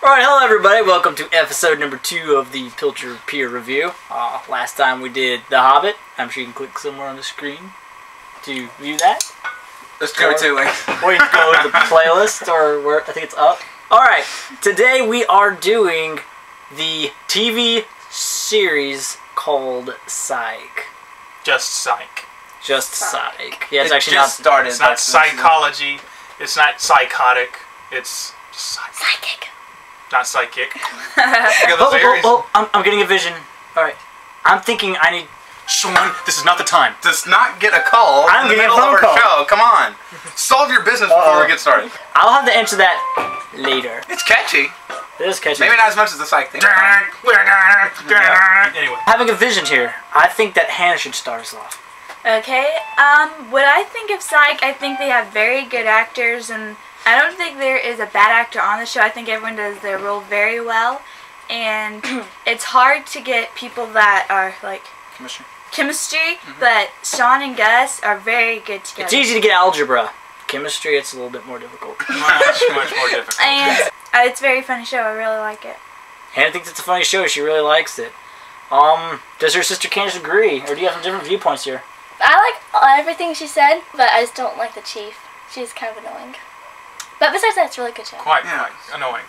Alright, hello everybody, welcome to episode number 2 of the Pilcher Peer Review. Last time we did The Hobbit. I'm sure you can click somewhere on the screen to view that. There's two links. Or you can go to the playlist, or where I think it's up. Alright, today we are doing the TV series called Psych. Just Psych. Just Psych. Yeah, it's It actually just not... started. It's not psychology. It's not psychotic. It's just Psychic. not psychic. I'm getting a vision. Alright, I'm thinking I need... Sean, this is not the time. Does not get a call I'm in the getting a middle of phone our call. show. Come on. Solve your business before we get started. I'll have to answer that later. It's catchy. It is catchy. Maybe not as much as the psych thing. Anyway. Having a vision here, I think that Hannah should start us off. Okay, what I think of Psych, I think they have very good actors, and I don't think there is a bad actor on the show. I think everyone does their role very well, and it's hard to get people that are, like, chemistry, but Sean and Gus are very good together. It's easy to get algebra. Chemistry, it's a little bit more difficult. Much more difficult. And it's a very funny show. I really like it. Hannah thinks it's a funny show. She really likes it. Does her sister Candace agree, or do you have some different viewpoints here? I like everything she said, but I just don't like the chief. She's kind of annoying. But besides that, it's a really good show. Quite annoying.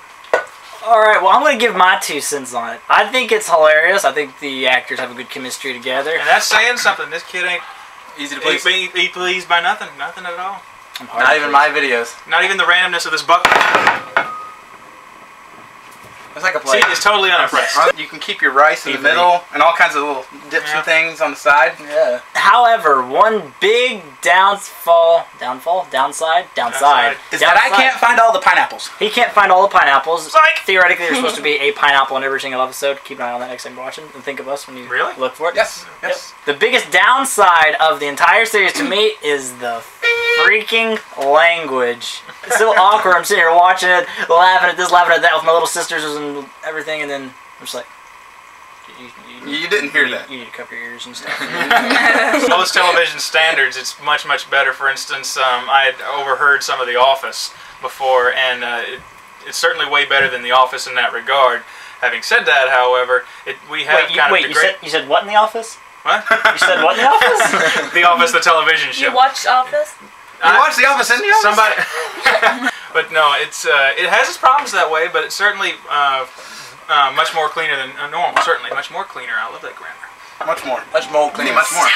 Alright, well, I'm going to give my 2 cents on it. I think it's hilarious. I think the actors have a good chemistry together. And that's saying something. This kid ain't Easy to please. he pleased by nothing. Nothing at all. Not even my videos. Not even the randomness of this bucket. It's like a See, play. he's totally unimpressed. You can keep your rice in the middle and all kinds of little dips and things on the side. Yeah. However, one big downside. Is that I can't find all the pineapples. He can't find all the pineapples. Psych! Theoretically, there's supposed to be a pineapple in every single episode. Keep an eye on that next time you're watching, and think of us when you Really? look for it. Yes. Yes. The biggest downside of the entire series to me is the freaking language. It's so awkward. I'm sitting here watching it, laughing at this, laughing at that with my little sisters and everything, and then I'm just like, You didn't hear that. You need to cover your ears and stuff. Most television standards, it's much better. For instance, I had overheard some of The Office before, and it's certainly way better than The Office in that regard. Having said that, however, we have you said what in The Office? What? You said what in The Office? The Office, the television show. You watched Office? You watch The Office in The Office? Somebody. But no, it has its problems that way, but it's certainly much more cleaner than normal. Certainly, much more cleaner. I love that grammar. Much more clean. Much more.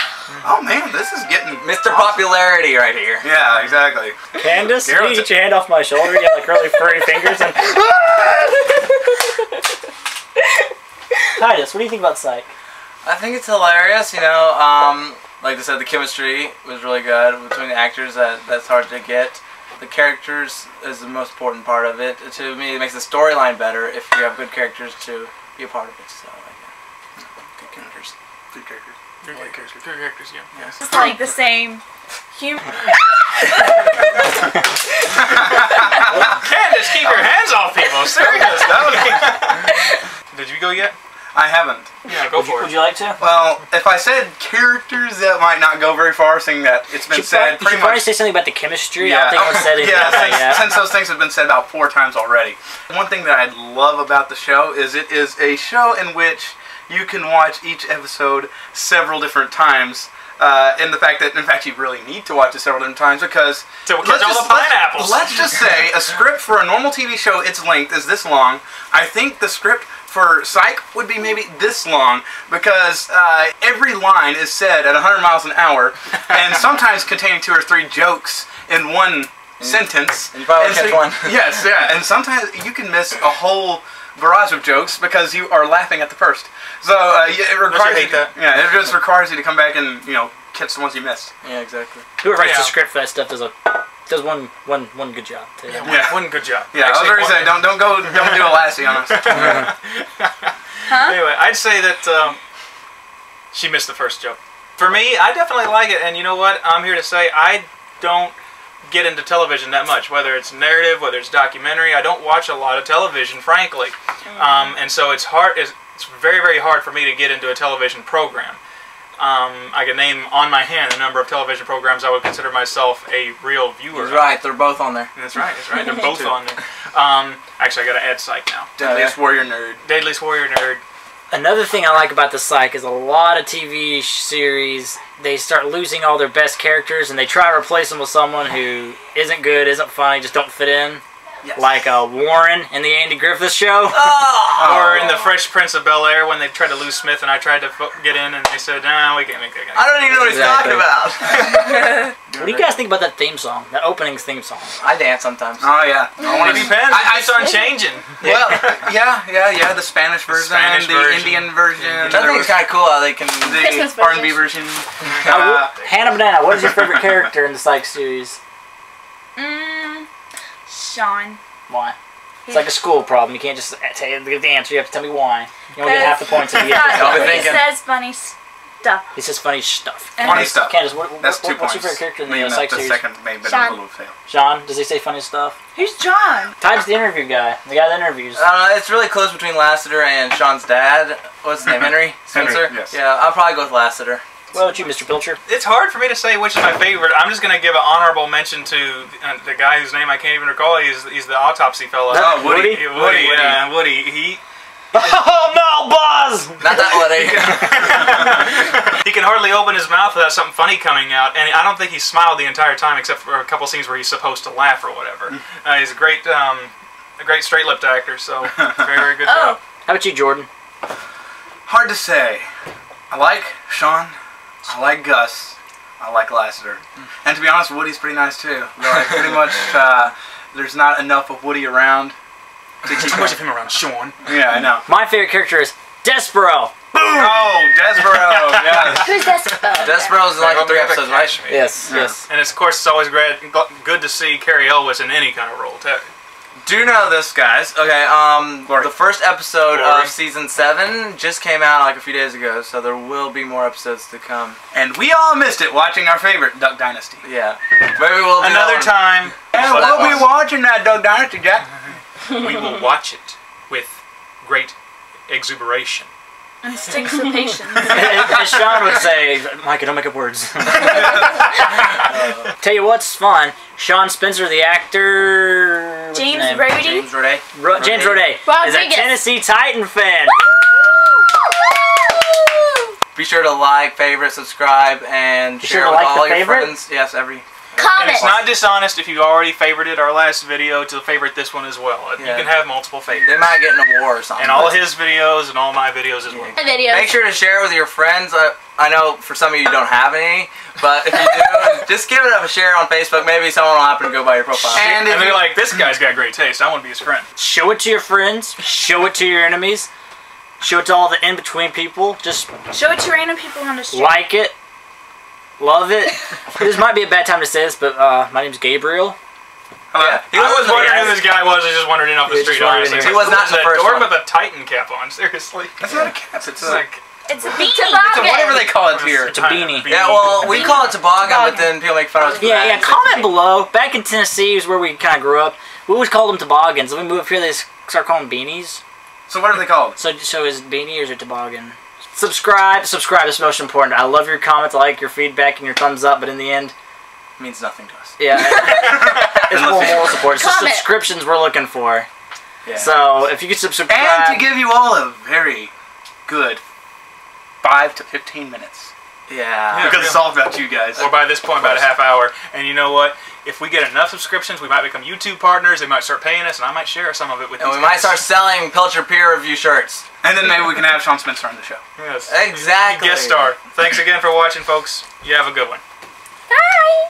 Oh man, this is getting Mr. Popularity right here. Yeah, exactly. Candace, you Gabriel, get your hand off my shoulder. You got like really furry fingers. And Titus, what do you think about Psych? I think it's hilarious, you know, like I said, the chemistry was really good between the actors. That's hard to get. The characters is the most important part of it. To me, it makes the storyline better if you have good characters to be a part of it. So, yeah. Good characters. Good characters. Good characters, yeah. Yes. It's like the same humor. Candace, keep your hands off people. Serious. Did you go yet? I haven't. Yeah, go for Would it. you like to? Well, if I said characters, that might not go very far, seeing that it's been said You should pretty probably much. say something about the chemistry. Yeah, I don't think I said it. since those things have been said about 4 times already. One thing that I love about the show is it is a show in which you can watch each episode several different times. And the fact that, in fact, you really need to watch it several different times because... To catch all the pineapples. Let's just say a script for a normal TV show, its length is this long. I think the script for Psych would be maybe this long because every line is said at 100 miles an hour and sometimes containing 2 or 3 jokes in one sentence. And you probably catch one. Yes, yeah. And sometimes you can miss a whole barrage of jokes because you are laughing at the first. So it requires hate that. Yeah, it just requires you to come back and catch the ones you missed. Yeah, exactly. Whoever writes the script for that stuff does one good job. One good job. Yeah, I was already saying don't do a Lassie on us. Anyway, I'd say that she missed the first joke. For me, I definitely like it, and you know what? I'm here to say I don't get into television that much, whether it's narrative, whether it's documentary. I don't watch a lot of television, frankly, and so it's hard. It's very hard for me to get into a television program. I can name on my hand the number of television programs I would consider myself a real viewer. He's right. They're both on there. That's right. That's right. They're both on there. Actually, I got to add Psych now. Deadliest Warrior Nerd. Deadliest Warrior Nerd. Another thing I like about the Psych is a lot of TV series, they start losing all their best characters and they try to replace them with someone who isn't good, isn't funny, just don't fit in. Yes. Like Warren in the Andy Griffith Show. Or in the Fresh Prince of Bel-Air when they tried to lose Smith and I tried to get in and they said, nah, we can't make that guy. I don't even know what he's talking about. What do you guys think about that theme song? That opening theme song? I dance sometimes. Oh yeah. It depends. I keeps on changing. Well, yeah. The Spanish version, the Indian version. I think it's kind of cool how they can the R&B version. Hannah Banana, what is your favorite character in the Psych series? Sean. Why? It's like a school problem. You can't just get the answer. You have to tell me why. You only get half the points if you get I'll be He thinking. says funny stuff. He says funny stuff. Funny stuff. Candace, That's 2 what's points. your favorite character in the Meaning Psych that the series? second may have been Sean. a little fail. Sean, does he say funny stuff? Who's John? Titus, the interview guy. The guy that interviews. It's really close between Lassiter and Sean's dad. What's his name? Henry Spencer? Yes. Yeah, I'll probably go with Lassiter. What about you, Mr. Pilcher? It's hard for me to say which is my favorite. I'm just going to give an honorable mention to the guy whose name I can't even recall. He's the autopsy fellow. Oh, Woody. Woody. Yeah, Woody. Oh no, Buzz! Not that Woody. He can hardly open his mouth without something funny coming out, and I don't think he smiled the entire time except for a couple scenes where he's supposed to laugh or whatever. He's a great straight-lipped actor, so very, very good job. How about you, Jordan? Hard to say. I like Sean. I like Gus. I like Lassiter. And to be honest, Woody's pretty nice too. Like, pretty much, there's not enough of Woody around. Too much of him around Sean. Yeah, I know. My favorite character is Despero. Oh, Desborough. Yes. Who's this? Despero's in like 3 episodes, right? Yes, yes. And it's, of course, it's always good to see Carrie Elwes in any kind of role, too. Do know this, guys. Okay, the first episode Glory. of season 7 just came out like a few days ago, so there will be more episodes to come. And we all missed it watching our favorite Duck Dynasty. Yeah. Maybe we'll do Another that one. time, Yeah, we'll be watching that Duck Dynasty, Jack. we will watch it with great exuberation. And sticks with patience. As Sean would say, Micah, don't make up words. Tell you what's fun. Sean Spencer, the actor... what's his James name? Brody. James Roday. James Roday is a Rodriguez. Tennessee Titan fan. Be sure to like, favorite, subscribe, and Be share sure to with like all the your favorite? friends. Yes, every. And Comment. it's not dishonest if you already favorited our last video to favorite this one as well. Yeah. You can have multiple favorites. They might get an award or something. And all his videos and all my videos as well. The videos. Make sure to share it with your friends. I know for some of you don't have any, but if you do, just give it a share on Facebook. Maybe someone will happen to go by your profile. And if And they're you like, this guy's got great taste. I want to be his friend. Show it to your friends. Show it to your enemies. Show it to all the in-between people. Just Show it to random people on the street. like it. Love it. This might be a bad time to say this, but my name's Gabriel. Hello. Yeah. I was wasn't wondering here. who this guy was. I just wandered in off the He just street, wandered in honestly. here. He was not in the first dork one. with a Titan cap on. Seriously. That's not a cap. It's It's a, like... It's a beanie. it's a whatever they call it here. It's a beanie. Yeah, well, we call it toboggan, but then people make fun of us. for Yeah, that. yeah. Comment below. Back in Tennessee is where we kind of grew up. We always called them toboggans. When we moved up here, they start calling them beanies. So what are they called? So is it beanie or is it toboggan? Subscribe. Subscribe is most important. I love your comments. I like your feedback and your thumbs up. But in the end, Means nothing to us. yeah, it's more moral support. It's just Comment. subscriptions we're looking for. Yeah. So if you could subscribe, And to give you all a very good 5 to 15 minutes. Yeah. Because it's all about you guys. Or by this point, about a half hour. And you know what? If we get enough subscriptions, we might become YouTube partners. They might start paying us, and I might share some of it with And these we might guys. start selling Pilcher peer review shirts. And then maybe we can have Sean Spencer on the show. Yes. Exactly. Guest star. Thanks again for watching, folks. You have a good one. Bye.